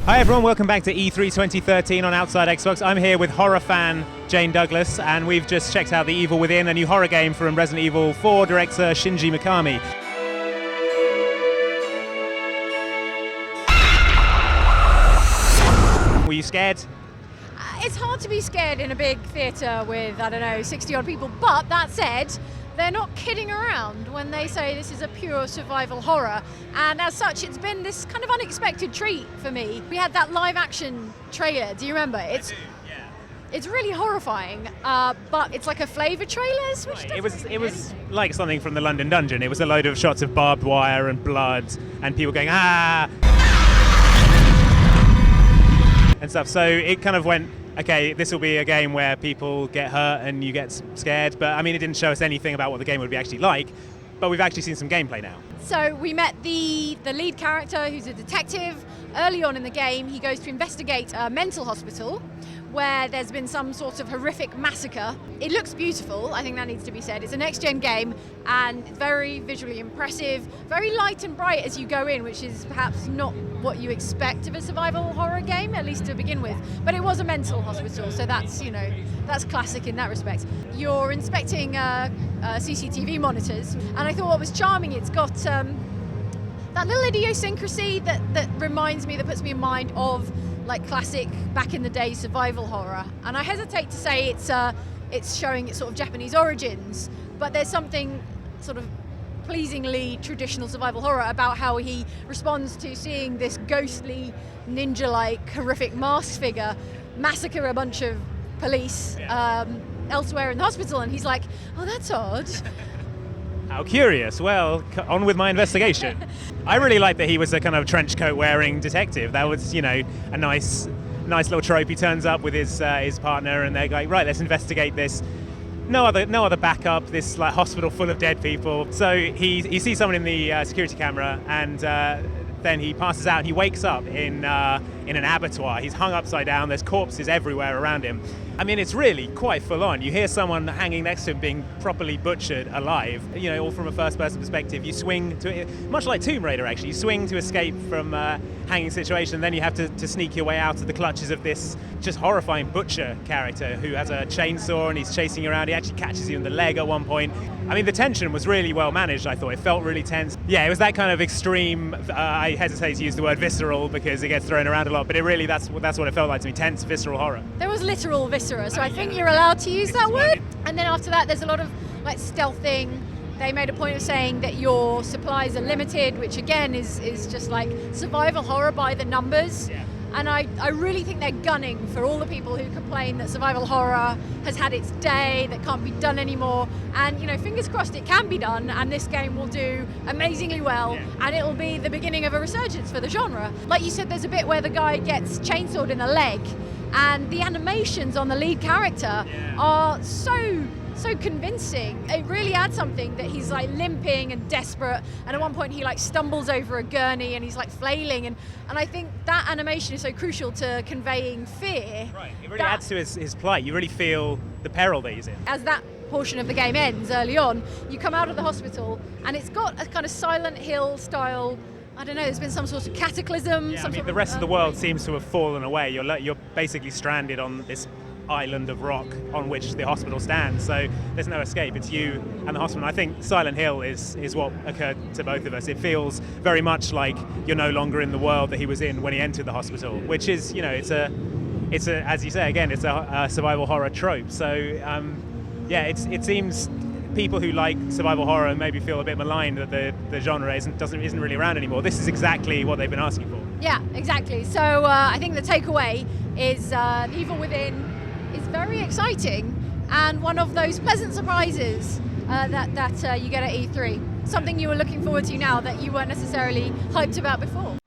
Hi everyone, welcome back to E3 2013 on Outside Xbox. I'm here with horror fan Jane Douglas, and we've just checked out The Evil Within, a new horror game from Resident Evil 4 director Shinji Mikami. Were you scared? It's hard to be scared in a big theatre with, 60 odd people, but that said, they're not kidding around when they say this is a pure survival horror, and as such it's been this kind of unexpected treat for me. We had that live action trailer, do you remember? I do, yeah. It's really horrifying, but it's like a flavour trailer, which It was like something from the London Dungeon. It was a load of shots of barbed wire and blood and people going ah and stuff, so it kind of went, okay, this will be a game where people get hurt and you get scared, but I mean, it didn't show us anything about what the game would be actually like, but we've actually seen some gameplay now. So we met the lead character, who's a detective. Early on in the game, he goes to investigate a mental hospital where there's been some sort of horrific massacre. It looks beautiful, I think that needs to be said. It's a next-gen game and very visually impressive, very light and bright as you go in, which is perhaps not what you expect of a survival horror game, at least to begin with. But it was a mental hospital, so that's, that's classic in that respect. You're inspecting CCTV monitors, and I thought what was charming, it's got that little idiosyncrasy that reminds me, that puts me in mind of like classic back in the day survival horror. And I hesitate to say it's showing its sort of Japanese origins, but there's something sort of pleasingly traditional survival horror about how he responds to seeing this ghostly, ninja-like, horrific masked figure massacre a bunch of police elsewhere in the hospital, and he's like, oh, that's odd. How curious. Well, on with my investigation. I really liked that he was a kind of trench coat wearing detective. That was, a nice little trope. He turns up with his partner and they're like, right, let's investigate this. No other backup, this like hospital full of dead people. So he sees someone in the security camera, and then he passes out and he wakes up in an abattoir. He's hung upside down, there's corpses everywhere around him. I mean, it's really quite full on. You hear someone hanging next to him being properly butchered alive, all from a first person perspective. You swing to it, much like Tomb Raider actually, you swing to escape from a hanging situation, and then you have to sneak your way out of the clutches of this just horrifying butcher character who has a chainsaw and he's chasing you around. He actually catches you in the leg at one point. I mean, the tension was really well managed, I thought. It felt really tense. Yeah, it was that kind of extreme, I hesitate to use the word visceral because it gets thrown around a lot, but that's what it felt like to me, tense, visceral horror. There was literal viscera, so I think you're allowed to use that word. And then after that, there's a lot of like stealthing. They made a point of saying that your supplies are limited, which again is just like survival horror by the numbers. Yeah. And I really think they're gunning for all the people who complain that survival horror has had its day, that can't be done anymore. And, fingers crossed it can be done, and this game will do amazingly well, and it'll be the beginning of a resurgence for the genre. Like you said, there's a bit where the guy gets chainsawed in the leg, and the animations on the lead character are so convincing. It really adds something that he's like limping and desperate, and at one point he like stumbles over a gurney and he's like flailing, and I think that animation is so crucial to conveying fear. Right, it really adds to his plight. You really feel the peril that he's in. As that portion of the game ends early on, you come out of the hospital and it's got a kind of Silent Hill style, I don't know, there's been some sort of cataclysm. Yeah, the rest of the world seems to have fallen away. You're basically stranded on this island of rock on which the hospital stands, so there's no escape. It's you and the hospital. And I think Silent Hill is what occurred to both of us. It feels very much like you're no longer in the world that he was in when he entered the hospital, which is, it's a as you say again, it's a survival horror trope. So it seems people who like survival horror maybe feel a bit maligned that the genre isn't really around anymore. This is exactly what they've been asking for. Yeah, exactly. So I think the takeaway is The Evil Within is very exciting and one of those pleasant surprises that you get at E3. Something you were looking forward to now that you weren't necessarily hyped about before.